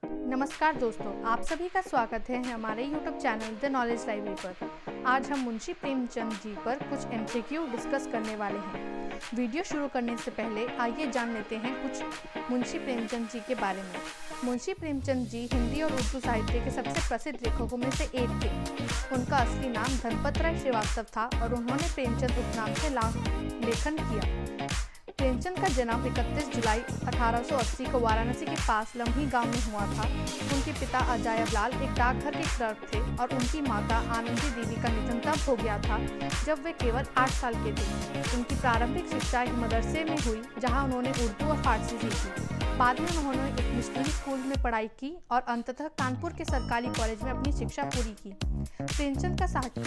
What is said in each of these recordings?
नमस्कार दोस्तों, आप सभी का स्वागत है हमारे YouTube channel the knowledge library पर। आज हम मुंशी प्रेमचंद जी पर कुछ MCQ डिस्कस करने वाले हैं। वीडियो शुरू करने से पहले आइए जान लेते हैं कुछ मुंशी प्रेमचंद जी के बारे में। मुंशी प्रेमचंद जी हिंदी और उर्दू साहित्य के सबसे प्रसिद्ध लेखकों में से एक थे। उनका असली नाम धनपत राय श्रीवास्तव था और उन्होंने प्रेमचंद उपनाम से लेखन किया। प्रेमचंद का जन्म 31 जुलाई 1880 को वाराणसी के पास लम्ही गांव में हुआ था। उनके पिता अजायब लाल एक डाकघर के क्लर्क थे और उनकी माता आनंदी देवी का निधन तब हो गया था जब वे केवल 8 साल के थे। उनकी प्रारंभिक शिक्षा एक मदरसे में हुई जहां उन्होंने उर्दू और फारसी सीखी। बाद में उन्होंने एक मिशनरी स्कूल में पढ़ाई की और अंततः कानपुर के सरकारी कॉलेज में अपनी शिक्षा पूरी की। प्रेमचंद का साहित्यिक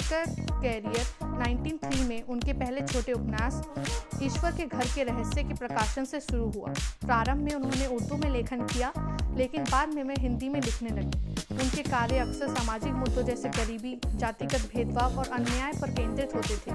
कैरियर 1903 में उनके पहले छोटे उपन्यास ईश्वर के घर के रहस्य के प्रकाशन से शुरू हुआ। प्रारंभ में उन्होंने उर्दू में लेखन किया, लेकिन बाद में वे हिंदी में लिखने लगे। उनके कार्य अक्सर सामाजिक मुद्दों जैसे गरीबी, जातिगत भेदभाव और अन्याय पर केंद्रित होते थे।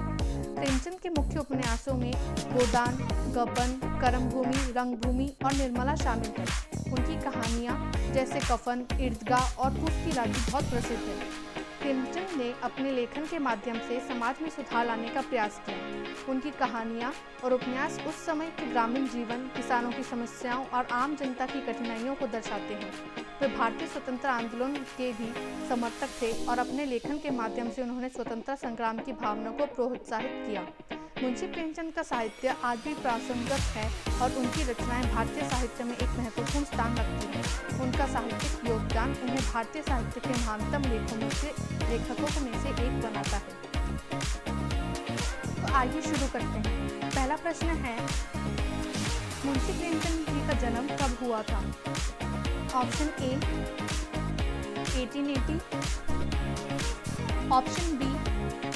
प्रेमचंद के मुख्य उपन्यासों में गोदान, गबन, कर्मभूमि, रंगभूमि और निर्मला शामिल है। उनकी कहानियाँ जैसे कफन, ईदगाह और पूस की राखी बहुत प्रसिद्ध है। प्रेमचंद ने अपने लेखन के माध्यम से समाज में सुधार लाने का प्रयास किया। उनकी कहानियाँ और उपन्यास उस समय के ग्रामीण जीवन, किसानों की समस्याओं और आम जनता की कठिनाइयों को दर्शाते हैं। वे भारतीय स्वतंत्रता आंदोलन के भी समर्थक थे और अपने लेखन के माध्यम से उन्होंने स्वतंत्रता संग्राम की भावना को प्रोत्साहित किया। मुंशी प्रेमचंद का साहित्य आज भी प्रासंगिक है और उनकी रचनाएं भारतीय साहित्य में एक महत्वपूर्ण स्थान रखती हैं। उनका साहित्यिक योगदान उन्हें भारतीय साहित्य के महानतम लेखकों में से एक बनाता है। तो आइए शुरू करते हैं। पहला प्रश्न है, मुंशी प्रेमचंद जी का जन्म कब हुआ था? Option A 1880, option B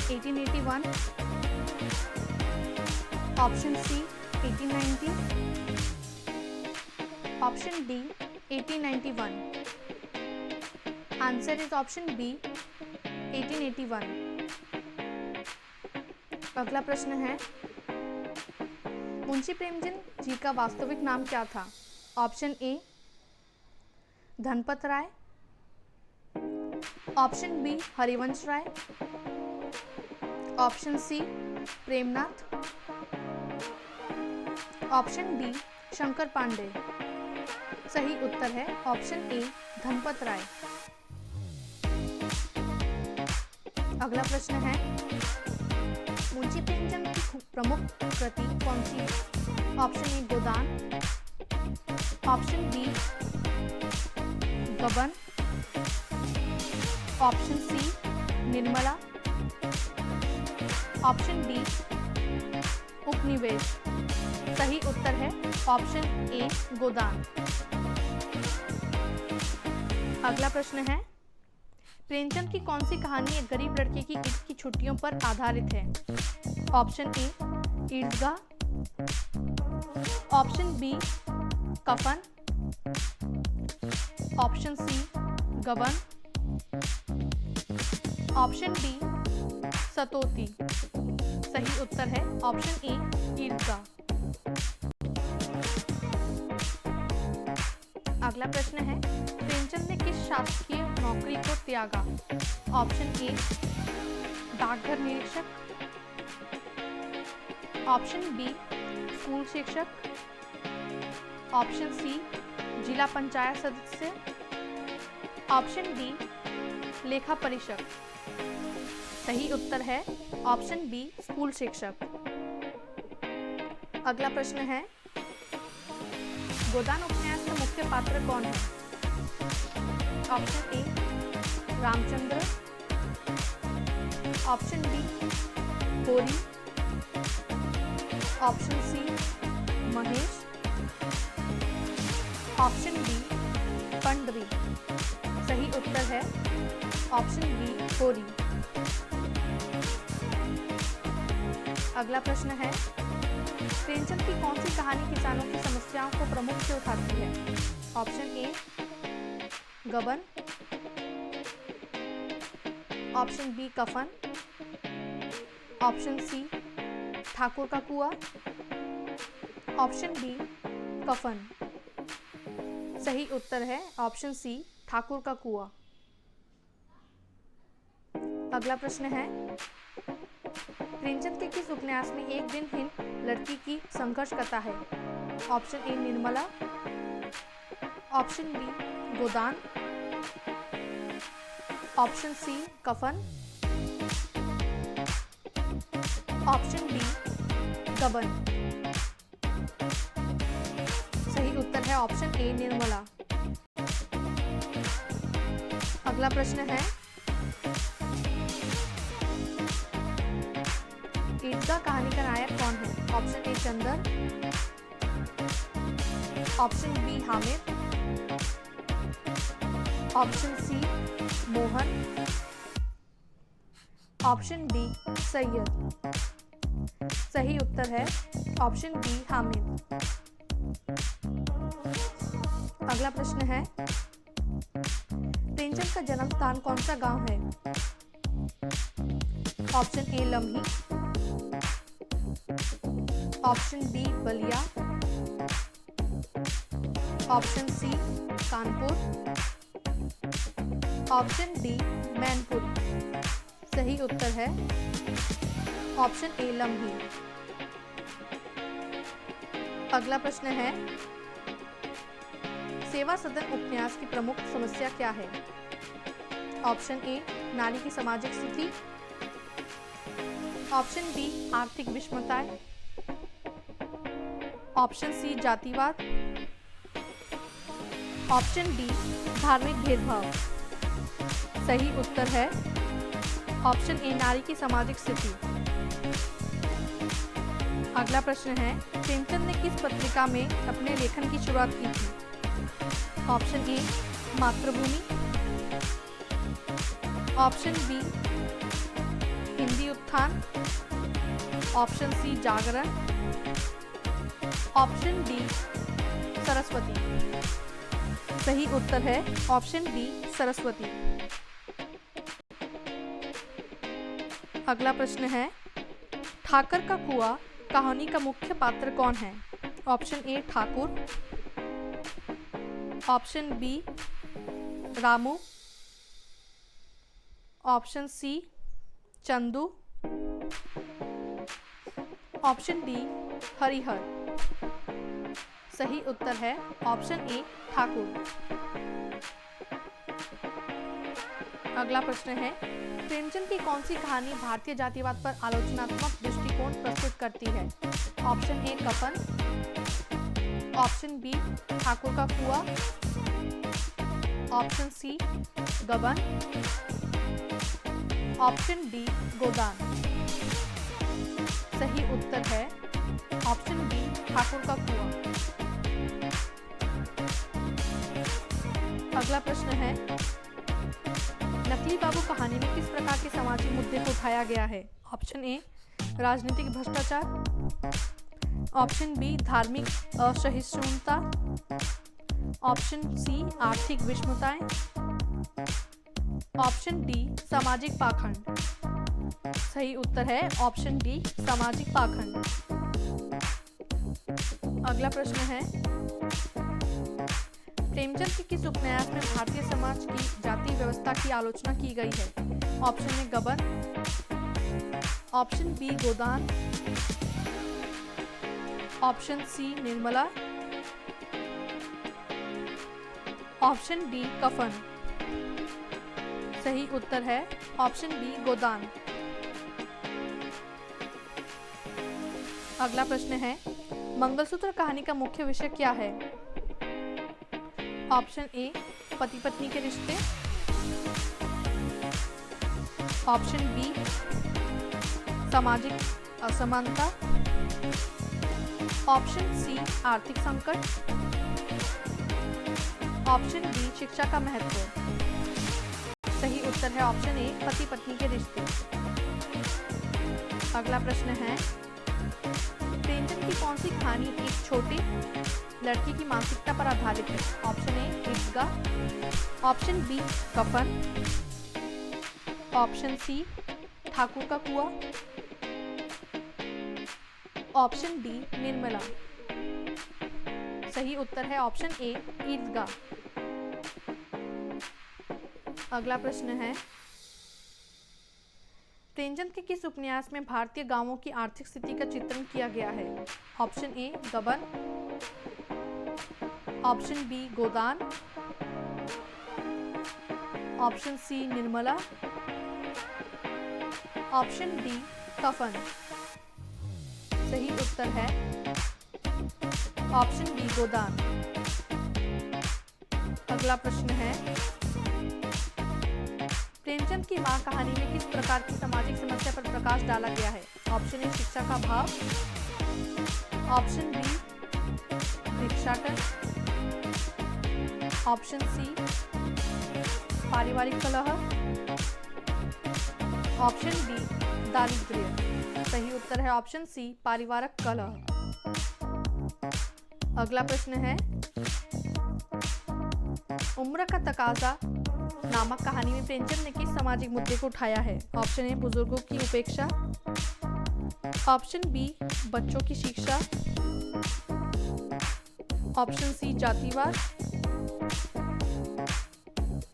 1881, option C 1890, option D 1891। Answer is option B 1881। अगला प्रश्न है, मुंशी प्रेमचंद जी का वास्तविक नाम क्या था? Option A Dhanpat Rai, option B Harivansh Rai, option C Premnath, option D Shankar Pandey. सही उत्तर है ऑप्शन ए धनपत राय। अगला प्रश्न है, मुंशी प्रेमचंद की प्रमुख कृति कौन सी है? Option A Godan, option B Gaban, option C Nirmala, option D Upanivesh. सही उत्तर है ऑप्शन ए गोदान। अगला प्रश्न है, प्रेमचंद की कौन सी कहानी एक गरीब लड़के की ईद की छुट्टियों पर आधारित है? Option A Idgah, option B Kafan, option C Gaban, option D सतोती। सही उत्तर है ऑप्शन ए ईदगाह। अगला प्रश्न है, प्रेमचंद ने किस शासकीय नौकरी को त्यागा? ऑप्शन ए डाकघर निरीक्षक, ऑप्शन बी स्कूल शिक्षक, ऑप्शन सी जिला पंचायत सदस्य, ऑप्शन डी लेखा परीक्षक। सही उत्तर है ऑप्शन बी स्कूल शिक्षक। अगला प्रश्न है, गोदान उपन्यास का मुख्य पात्र कौन है? Option A Ramchandra, option B Hori, option C Mahesh, option D Pandri. सही उत्तर है ऑप्शन बी होरी। अगला प्रश्न है, प्रेमचंद की कौन सी कहानी किसानों की समस्याओं को प्रमुख से उठाती है? Option A Gaban, option B Kafan, option C Thakur ka Kuan, option D Kafan. सही उत्तर है ऑप्शन सी, ठाकुर का कुआं। अगला प्रश्न है, प्रेमचंद के किस उपन्यास में एक दिनहीन लड़की की संघर्ष कथा है? Option A Nirmala, option B Godan, option C Kafan, option D Gaban. सही उत्तर है ऑप्शन ए निर्मला। अगला प्रश्न है, ईदगाह कहानी का नायक कौन है? Option A Chandar, option B Hamid, option C Mohan, option D Saiyad. सही उत्तर है ऑप्शन बी हामिद। अगला प्रश्न है, प्रेमचंद का जन्म स्थान कौन सा गांव है? Option A Lamhi, option B Ballia, option C Kanpur, option D Mainpur. सही उत्तर है ऑप्शन ए लम्ही। अगला प्रश्न है, सेवा सदन उपन्यास की प्रमुख समस्या क्या है? ऑप्शन ए नारी की सामाजिक स्थिति, ऑप्शन बी आर्थिक विषमताएं, ऑप्शन सी जातिवाद, ऑप्शन डी धार्मिक भेदभाव। सही उत्तर है ऑप्शन ए नारी की सामाजिक स्थिति। अगला प्रश्न है, प्रेमचंद ने किस पत्रिका में अपने लेखन की शुरुआत की थी? ऑप्शन ए मातृभूमि, option B Hindi Utthan, option C जागरण, ऑप्शन डी सरस्वती। सही उत्तर है ऑप्शन डी सरस्वती। अगला प्रश्न है, ठाकर का कुआं कहानी का मुख्य पात्र कौन है? Option A Thakur, option B Ramu, option C Chandu, option D Harihar. सही उत्तर है ऑप्शन ए ठाकुर। अगला प्रश्न है, प्रेमचंद की कौन सी कहानी भारतीय जातिवाद पर आलोचनात्मक दृष्टिकोण प्रस्तुत करती है? Option A Kafan, option B Thakur ka Kuan, option C Gaban, option D Godan. सही उत्तर है ऑप्शन बी ठाकुर का कुआं। अगला प्रश्न है, नकली बाबू कहानी में किस प्रकार के सामाजिक मुद्दे को उठाया गया है? ऑप्शन ए राजनीतिक भ्रष्टाचार, ऑप्शन बी धार्मिक असहिष्णुता, ऑप्शन सी आर्थिक विषमताएं, ऑप्शन डी सामाजिक पाखंड। सही उत्तर है ऑप्शन डी सामाजिक पाखंड। अगला प्रश्न है, प्रेमचंद के किस उपन्यास में भारतीय समाज की जाति व्यवस्था की आलोचना की गई है? Option A Gaban, option B Godan, option C Nirmala, option D Kafan. सही उत्तर है ऑप्शन बी गोदान। अगला प्रश्न है, मंगलसूत्र कहानी का मुख्य विषय क्या है? ऑप्शन ए पति पत्नी के रिश्ते, ऑप्शन बी सामाजिक असमानता, ऑप्शन सी आर्थिक संकट, ऑप्शन डी शिक्षा का महत्व। सही उत्तर है ऑप्शन ए पति पत्नी के रिश्ते। अगला प्रश्न है, प्रेमचंद की कौन सी कहानी एक छोटी लड़की की मानसिकता पर आधारित है? Option A Idgah, option B Kafan, option C Thakur ka Kuan, option D Nirmala. सही उत्तर है ऑप्शन ए ईदगाह। अगला प्रश्न है, प्रेमचंद के किस उपन्यास में भारतीय गांवों की आर्थिक स्थिति का चित्रण किया गया है? Option A Gaban, option B Godan, option C Nirmala, option D Kafan. सही उत्तर है ऑप्शन बी गोदान। अगला प्रश्न है, प्रेमचंद की मां कहानी में किस प्रकार की सामाजिक समस्या पर प्रकाश डाला गया है? ऑप्शन ए शिक्षा का अभाव, ऑप्शन बी भिक्षाटन, ऑप्शन सी पारिवारिक कलह, ऑप्शन डी दारिद्र्य। सही उत्तर है ऑप्शन सी पारिवारिक कलह। अगला प्रश्न है, उम्र का तकाजा नामक कहानी में प्रेमचंद ने किस सामाजिक मुद्दे को उठाया है? ऑप्शन ए बुजुर्गों की उपेक्षा, ऑप्शन बी बच्चों की शिक्षा, ऑप्शन सी जातिवाद,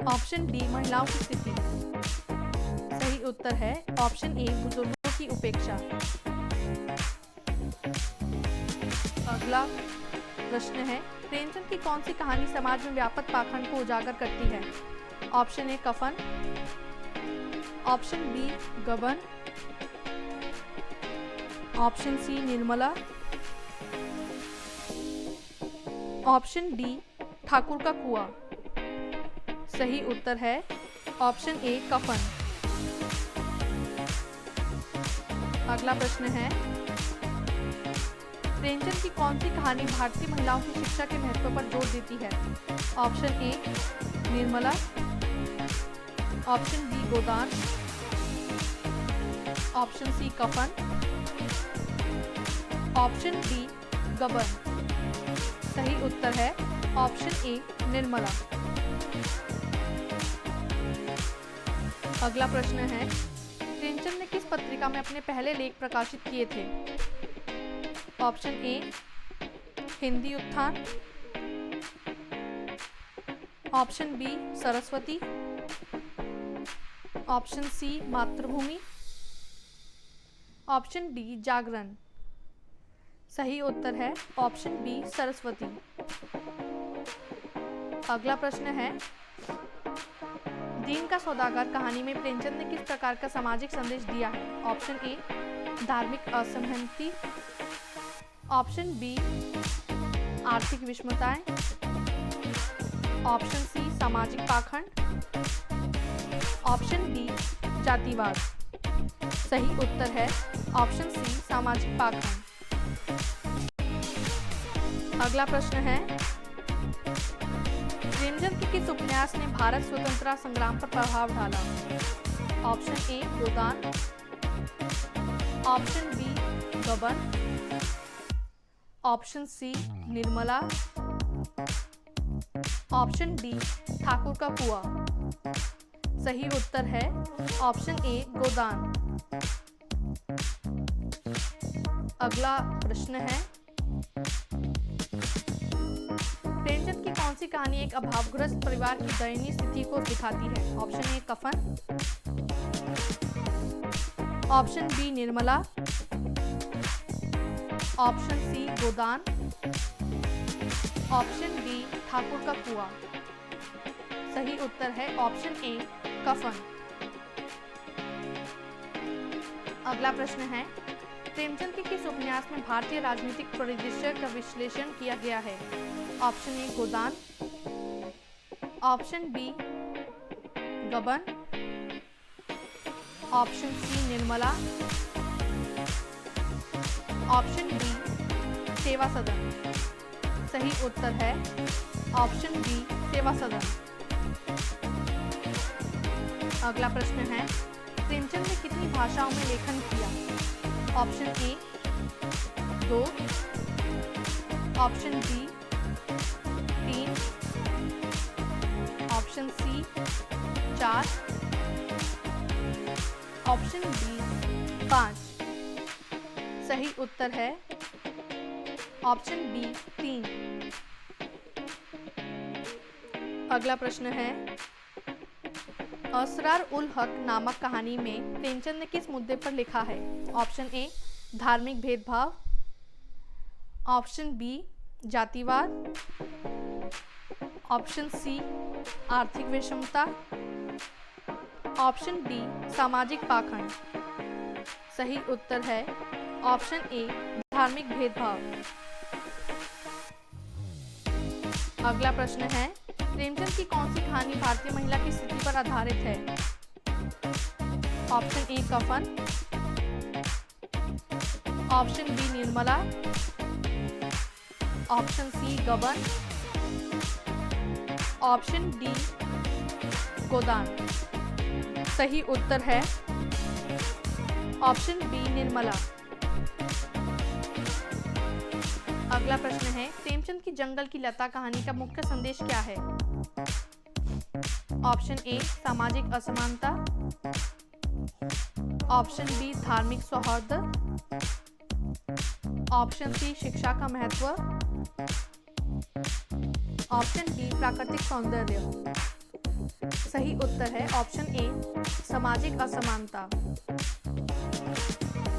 ऑप्शन डी महिलाओं की स्थिति। सही उत्तर है ऑप्शन ए बुजुर्गों की उपेक्षा। अगला प्रश्न है, प्रेमचंद की कौन सी कहानी समाज में व्यापक पाखंड को उजागर करती है? Option A Kafan, option B Gaban, option C Nirmala, option D Thakur ka Kuan. सही उत्तर है ऑप्शन ए कफन। अगला प्रश्न है, प्रेमचंद की कौन सी कहानी भारतीय महिलाओं की शिक्षा के महत्व पर जोर देती है? Option A Nirmala, option B Godan, option C Kafan, option D Gaban. सही उत्तर है ऑप्शन ए निर्मला। अगला प्रश्न है, प्रेमचंद ने किस पत्रिका में अपने पहले लेख प्रकाशित किए थे? Option A Hindi Utthan, option B Saraswati, option C Matribhumi, option D जागरण। सही उत्तर है ऑप्शन बी सरस्वती। अगला प्रश्न है, दीन का सौदागर कहानी में प्रेमचंद ने किस प्रकार का सामाजिक संदेश दिया है? ऑप्शन ए धार्मिक असहमति, ऑप्शन बी आर्थिक विषमताएं, ऑप्शन सी सामाजिक पाखंड, ऑप्शन डी जातिवाद। सही उत्तर है ऑप्शन सी सामाजिक पाखंड। अगला प्रश्न है, प्रेमचंद के किस उपन्यास ने भारत स्वतंत्रता संग्राम पर प्रभाव डाला? Option A Godan, option B Gaban, option C Nirmala, option D Thakur ka Kuan. सही उत्तर है ऑप्शन ए गोदान। अगला प्रश्न है, प्रेमचंद की कौन सी कहानी एक अभावग्रस्त परिवार की दयनीय स्थिति को दिखाती है? Option A Kafan, option B Nirmala, option C Godan, option D Thakur ka Kuan. सही उत्तर है ऑप्शन ए कफन। अगला प्रश्न है, प्रेमचंद के किस उपन्यास में भारतीय राजनीतिक परिदृश्य का विश्लेषण किया गया है? Option A Godan, option B Gaban, option C Nirmala, option D Seva Sadan. सही उत्तर है ऑप्शन बी सेवा सदन। अगला प्रश्न है, प्रेमचंद ने कितनी भाषाओं में लेखन किया? Option A 2, option B 3, option C 4, option D 5। सही उत्तर है ऑप्शन बी 3। अगला प्रश्न है, असरार उल हक नामक कहानी में प्रेमचंद ने किस मुद्दे पर लिखा है? ऑप्शन ए धार्मिक भेदभाव, ऑप्शन बी जातिवाद, ऑप्शन सी आर्थिक विषमता, ऑप्शन डी सामाजिक पाखंड। सही उत्तर है ऑप्शन ए धार्मिक भेदभाव। अगला प्रश्न है, प्रेमचंद की कौन सी कहानी भारतीय महिला की स्थिति पर आधारित है? Option A Kafan, option B Nirmala, option C Gaban, option D Godan. सही उत्तर है ऑप्शन बी निर्मला। अगला प्रश्न है, प्रेमचंद की जंगल की लता कहानी का मुख्य संदेश क्या है? ऑप्शन ए सामाजिक असमानता, ऑप्शन बी धार्मिक सौहार्द, ऑप्शन सी शिक्षा का महत्व, ऑप्शन डी प्राकृतिक सौंदर्य। सही उत्तर है ऑप्शन ए सामाजिक असमानता।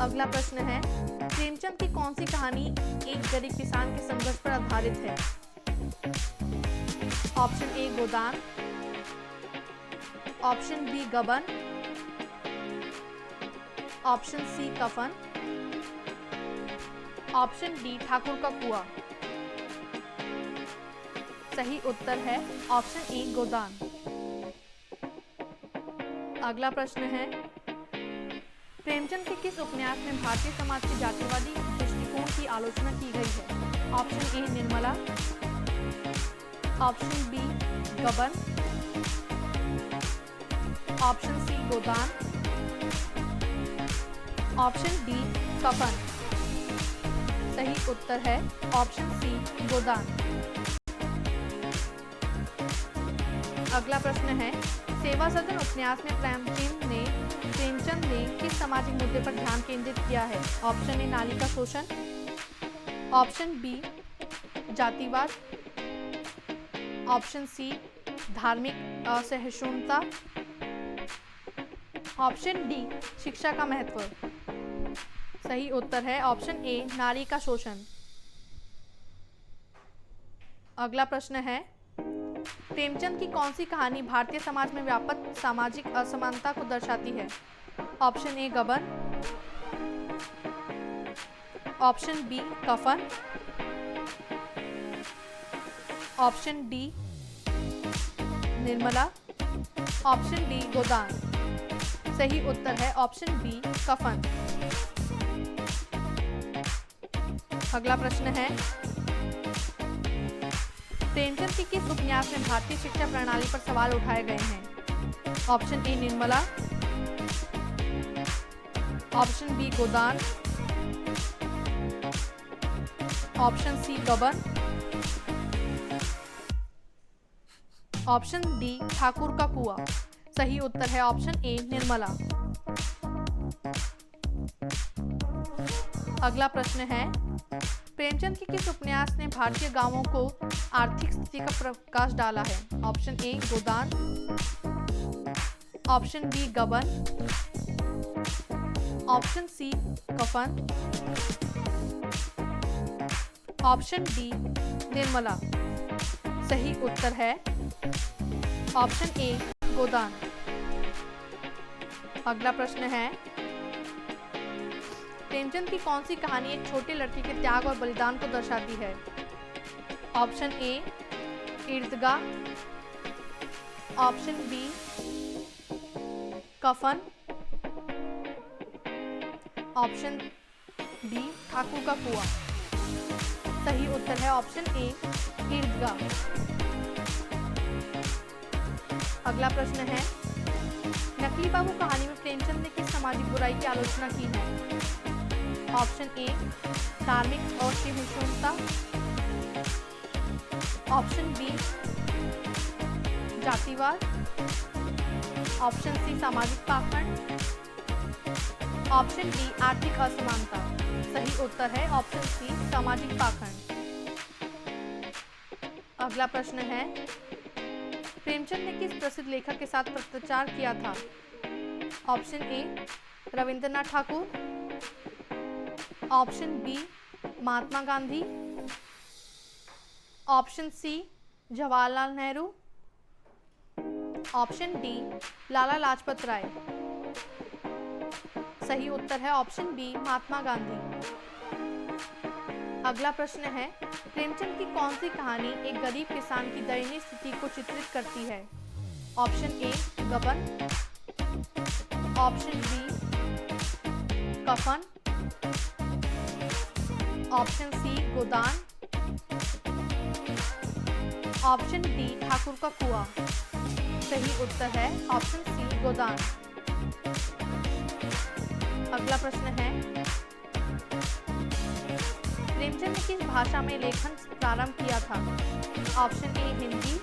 अगला प्रश्न है, प्रेमचंद की कौन सी कहानी एक गरीब किसान के संघर्ष पर आधारित है? Option A Godan, option B Gaban, option C Kafan, option D Thakur ka Kuan. सही उत्तर है ऑप्शन ए गोदान। अगला प्रश्न है, प्रेमचंद के किस उपन्यास में भारतीय समाज के जातिवादी दृष्टिकोण की आलोचना की गई है? Option A Nirmala, option B Gaban, option C Godan, option D Kafan. सही उत्तर है ऑप्शन सी गोदान। अगला प्रश्न है, सेवा सदन उपन्यास में प्रेमचंद ने किस सामाजिक मुद्दे पर ध्यान केंद्रित किया है? ऑप्शन ए नारी का शोषण, ऑप्शन बी जातिवाद, ऑप्शन सी धार्मिक असहिष्णुता, ऑप्शन डी शिक्षा का महत्व। सही उत्तर है ऑप्शन ए नारी का शोषण। अगला प्रश्न है, प्रेमचंद की कौन सी कहानी भारतीय समाज में व्यापक सामाजिक असमानता को दर्शाती है? Option A Gaban, option B Kafan, option D Nirmala, option D Godan. सही उत्तर है ऑप्शन बी कफन। अगला प्रश्न है, प्रेमचंद की किस उपन्यास में भारतीय शिक्षा प्रणाली पर सवाल उठाए गए हैं? Option A Nirmala, option B Godan, option C Gaban, option D Thakur ka Kuan. सही उत्तर है ऑप्शन ए निर्मला। अगला प्रश्न है, प्रेमचंद के किस उपन्यास ने भारतीय गांवों को आर्थिक स्थिति का प्रकाश डाला है? Option A Godan, option B Gaban, option C Kafan, option D Nirmala. सही उत्तर है ऑप्शन ए गोदान। अगला प्रश्न है, प्रेमचंद की कौन सी कहानी एक छोटे लड़के के त्याग और बलिदान को दर्शाती है? Option A Idgah, option B Kafan, option D Thakur ka Kuan. सही उत्तर है ऑप्शन ए ईदगाह। अगला प्रश्न है, नकली बाबू कहानी में प्रेमचंद ने किस सामाजिक बुराई की आलोचना की है? ऑप्शन ए धार्मिक असहिष्णुता, ऑप्शन बी जातिवाद, ऑप्शन सी सामाजिक पाखंड, ऑप्शन डी आर्थिक असमानता। सही उत्तर है ऑप्शन सी सामाजिक पाखंड। अगला प्रश्न है, प्रेमचंद ने किस प्रसिद्ध लेखक के साथ पत्राचार किया था? Option A Rabindranath Thakur, option B Mahatma Gandhi, option C Jawaharlal Nehru, option D Lala Lajpat Rai. सही उत्तर है ऑप्शन बी महात्मा गांधी। अगला प्रश्न है, प्रेमचंद की कौन सी कहानी एक गरीब किसान की दयनीय स्थिति को चित्रित करती है? Option A Gaban, option B Kafan, option C Godan, option D Thakur ka Kuan. सही उत्तर है ऑप्शन सी गोदान। अगला प्रश्न है, प्रेमचंद ने किस भाषा में लेखन प्रारंभ किया था? Option A Hindi,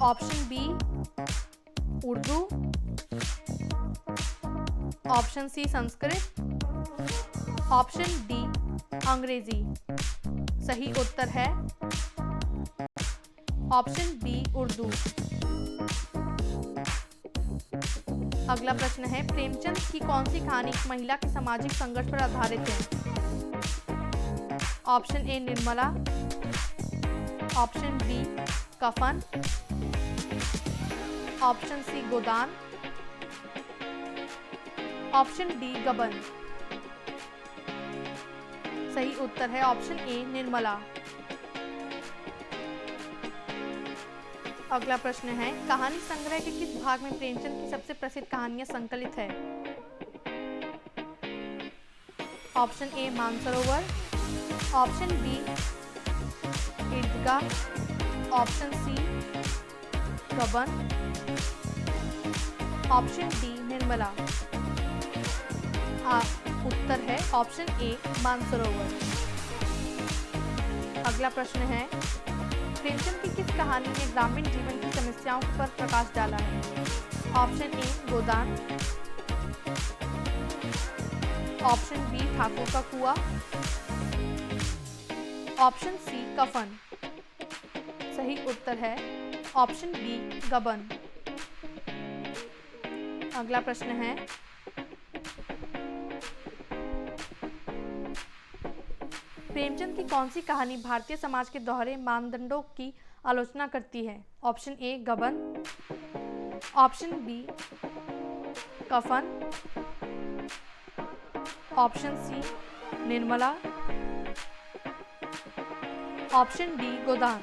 option B Urdu, option C Sanskrit, option D Angrezi. सही उत्तर है ऑप्शन बी उर्दू। अगला प्रश्न है, प्रेमचंद की कौन सी कहानी एक महिला के सामाजिक संघर्ष पर आधारित है? Option A Nirmala, option B Kafan, option C Godan, option D Gaban. सही उत्तर है ऑप्शन ए निर्मला। अगला प्रश्न है, कहानी संग्रह के किस भाग में प्रेमचंद की सबसे प्रसिद्ध कहानियां संकलित है? Option A Mansarovar, option B Idgah, option C Gaban, option D Nirmala. उत्तर है ऑप्शन ए मानसरोवर। अगला प्रश्न है, प्रेमचंद की किस कहानी ने ग्रामीण जीवन की समस्याओं पर प्रकाश डाला है? Option A Godan, option B Thakur ka Kuan, option C कफन। सही उत्तर है ऑप्शन बी गबन। अगला प्रश्न है, प्रेमचंद की कौन सी कहानी भारतीय समाज के दोहरे मानदंडों की आलोचना करती है? Option A Gaban, option B Kafan, option C Nirmala, option D Godan.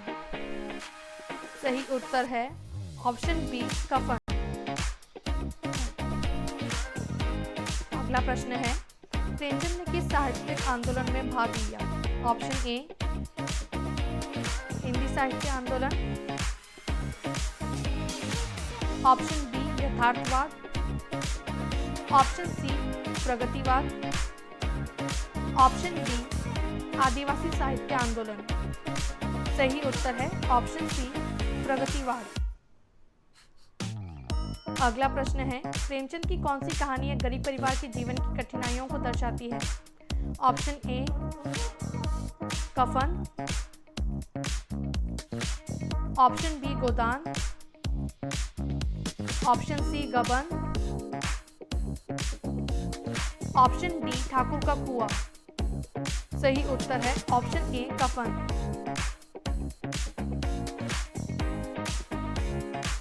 सही उत्तर है ऑप्शन बी कफन। अगला प्रश्न है, प्रेमचंद ने किस साहित्यिक आंदोलन में भाग लिया? ऑप्शन ए हिंदी साहित्य आंदोलन, ऑप्शन बी यथार्थवाद, ऑप्शन सी प्रगतिवाद, ऑप्शन डी आदिवासी साहित्य आंदोलन। सही उत्तर है ऑप्शन सी प्रगतिवाद। अगला प्रश्न है, प्रेमचंद की कौन सी कहानी एक गरीब परिवार के जीवन की कठिनाइयों को दर्शाती है? Option A Kafan, option B Godan, option C Gaban, option D Thakur ka Kuan. सही उत्तर है ऑप्शन ए कफन।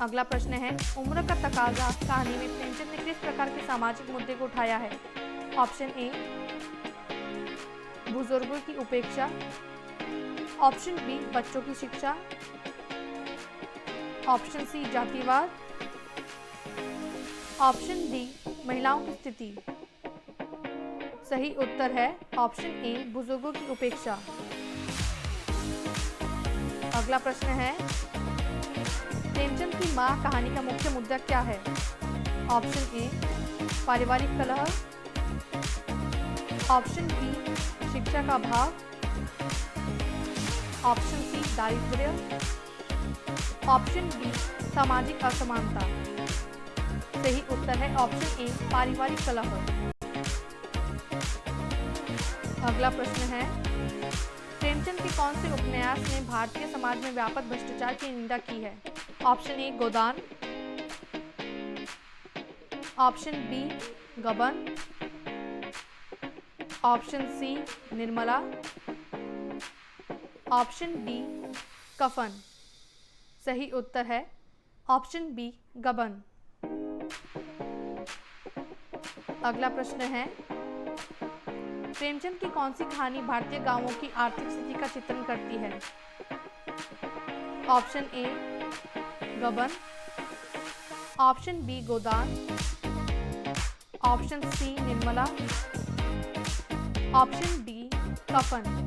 अगला प्रश्न है, उम्र का तकाजा कहानी में प्रेमचंद ने किस प्रकार के सामाजिक मुद्दे को उठाया है? ऑप्शन ए बुजुर्गों की उपेक्षा, ऑप्शन बी बच्चों की शिक्षा, ऑप्शन सी जातिवाद, ऑप्शन डी महिलाओं की स्थिति। सही उत्तर है ऑप्शन ए बुजुर्गों की उपेक्षा। अगला प्रश्न है, प्रेमचंद की मां कहानी का मुख्य मुद्दा क्या है? ऑप्शन ए पारिवारिक कलह, ऑप्शन बी शिक्षा का अभाव, ऑप्शन सी दारिद्र्य, ऑप्शन डी सामाजिक असमानता। सही उत्तर है ऑप्शन ए पारिवारिक कलह। अगला प्रश्न है, प्रेमचंद के कौन से उपन्यास ने भारतीय समाज में व्यापक भ्रष्टाचार की निंदा की है? Option A Godan, option B Gaban, option C Nirmala, option D Kafan. सही उत्तर है ऑप्शन बी गबन। अगला प्रश्न है, प्रेमचंद की कौन सी कहानी भारतीय गांवों की आर्थिक स्थिति का चित्रण करती है? Option A Gaban, option B Godan, option C Nirmala, option D Kafan.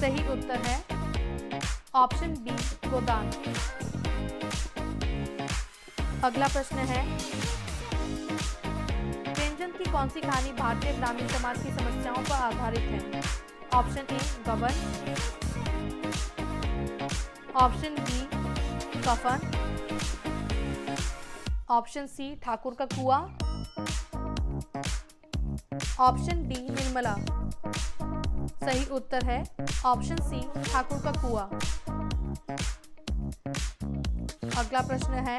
सही उत्तर है ऑप्शन बी गोदान। अगला प्रश्न है, प्रेमचंद की कौन सी कहानी भारतीय ग्रामीण समाज की समस्याओं पर आधारित है? Option A Gaban, option B Kafan, option C Thakur ka Kuan, option D Nirmala. सही उत्तर है ऑप्शन सी ठाकुर का कुआं। अगला प्रश्न है,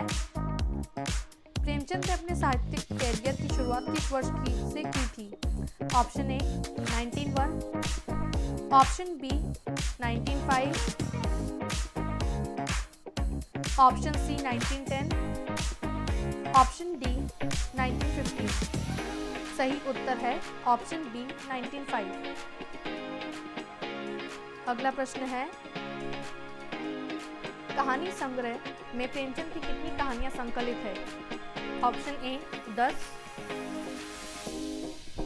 प्रेमचंद ने अपने साहित्यिक कैरियर की शुरुआत किस वर्ष से की थी? Option A 1901, option B 1905, option C 1910, option D 1950। सही उत्तर है ऑप्शन बी 1905। अगला प्रश्न है, कहानी संग्रह में प्रेमचंद की कितनी कहानियां संकलित है? Option A 10,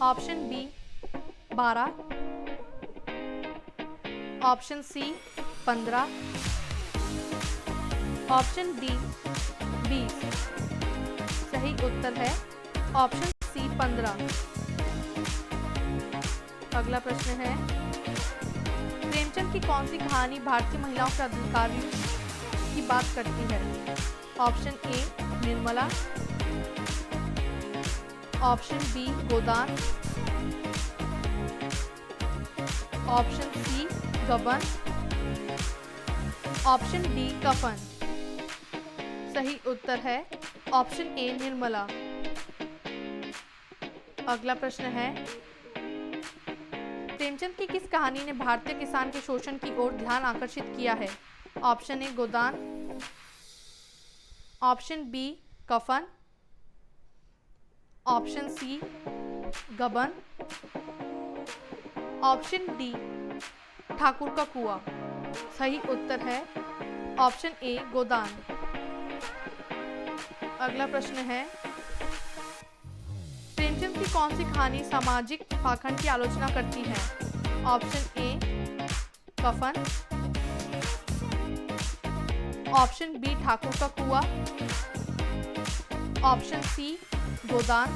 option B 12, option C 15, option D 20। सही उत्तर है ऑप्शन सी 15। अगला प्रश्न है, प्रेमचंद की कौन सी कहानी भारतीय महिलाओं के अधिकारों की बात करती है? Option A Nirmala, option B Godan, option C Gaban, option D Kafan. सही उत्तर है ऑप्शन ए निर्मला। अगला प्रश्न है, प्रेमचंद की किस कहानी ने भारतीय किसान के शोषण की ओर ध्यान आकर्षित किया है? Option A Godan, option B Kafan, option C Gaban, option D Thakur ka Kuan. सही उत्तर है ऑप्शन ए गोदान। अगला प्रश्न है, प्रेमचंद की कौन सी कहानी सामाजिक पाखंड की आलोचना करती है? Option A Kafan, option B Thakur ka Kuan, option C Godan,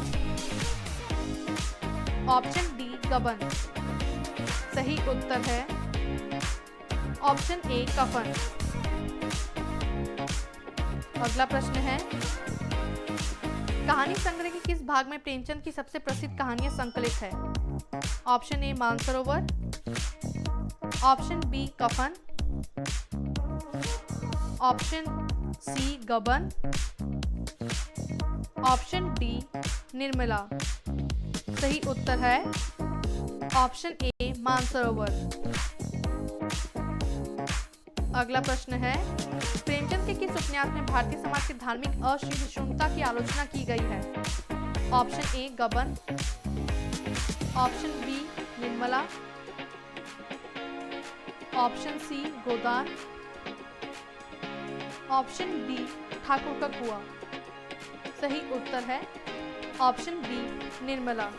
option D Gaban. सही उत्तर है ऑप्शन ए कफन। अगला प्रश्न है, कहानी संग्रह के किस भाग में प्रेमचंद की सबसे प्रसिद्ध कहानियां संकलित है? Option A Mansarovar, option B Kafan, option C Gaban, option D Nirmala. सही उत्तर है ऑप्शन ए मानसरोवर। अगला प्रश्न है, प्रेमचंद के किस उपन्यास में भारतीय समाज की धार्मिक असहिष्णुता की आलोचना की गई है? Option A Gaban, option B Nirmala, option C Godan, option D Thakur ka Kuan. सही उत्तर है ऑप्शन बी निर्मला।